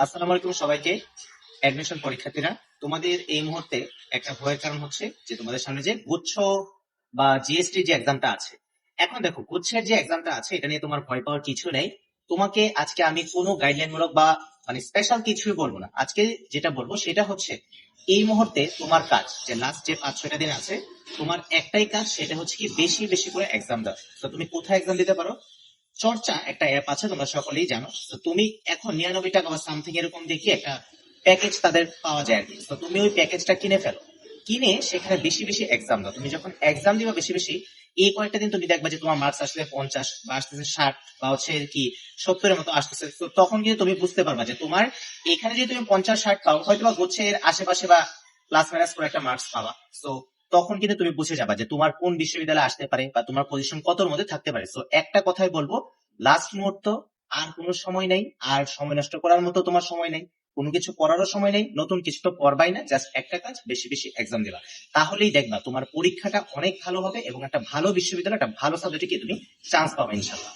আসসালামু আলাইকুম সবাইকে। অ্যাডমিশন পরীক্ষার্থীরা, তোমাদের এই মুহূর্তে একটা ভয়ের কারণ হচ্ছে যে তোমাদের সামনে যে গুচ্ছ বা জিএসটি যে এক্সামটা আছে। এখন দেখো, গুচ্ছের যে এক্সামটা আছে এটা নিয়ে তোমার ভয় পাওয়ার কিছু নেই। তোমাকে আজকে আমি কোনো গাইডলাইন মূলক বা স্পেশাল কিছুই বলবো না। আজকে যেটা বলবো সেটা হচ্ছে এই মুহূর্তে তোমার কাজ, যে লাস্ট যে 5-6টা দিন আছে, তোমার একটাই কাজ, সেটা হচ্ছে কি বেশি বেশি করে এক্সাম দাও। তো তুমি কোথায় এক্সাম দিতে পারো? চর্চা একটা অ্যাপ আছে, তোমরা সকলেই জানো। তো তুমি এখন 99 টাকা বা সামথিং এরকম দেখি একটা প্যাকেজ তাদের পাওয়া যায় আর কি। তো তুমি ওই প্যাকেজটা কিনে ফেলো, কিনে সেখানে বেশি বেশি এক্সাম দাও। তুমি যখন এক্সাম দিবা বেশি বেশি, এই কয়েকটা দিন তুমি দেখবা যে তোমার মার্কস আসলে 50 বা আসতেছে 60 বা হচ্ছে কি 70-এর মতো আসতেছে। তো তখন কিন্তু তুমি বুঝতে পারবা যে তোমার এখানে যে তুমি 50-60 পাও, হয়তো বা হচ্ছে এর আশেপাশে বা প্লাস মাইনাস করে একটা মার্কস পাবা। তো তখন কিন্তু তুমি বুঝে যাবা যে তোমার কোন বিশ্ববিদ্যালয়ে আসতে পারে বা তোমার পজিশন কতর মধ্যে থাকতে পারে। তো একটা কথাই বলবো, লাস্ট মুহূর্ত, আর কোনো সময় নেই, আর সময় নষ্ট করার মতো তোমার সময় নেই, কোনো কিছু করারও সময় নেই, নতুন কিছু তো করবাই না, জাস্ট একটা কাজ, বেশি বেশি এক্সাম দিবা। তাহলেই দেখবা তোমার পরীক্ষাটা অনেক ভালো হবে এবং একটা ভালো বিশ্ববিদ্যালয়, একটা ভালো সাবজেক্টে কি তুমি চান্স পাবে ইনশাল্লাহ।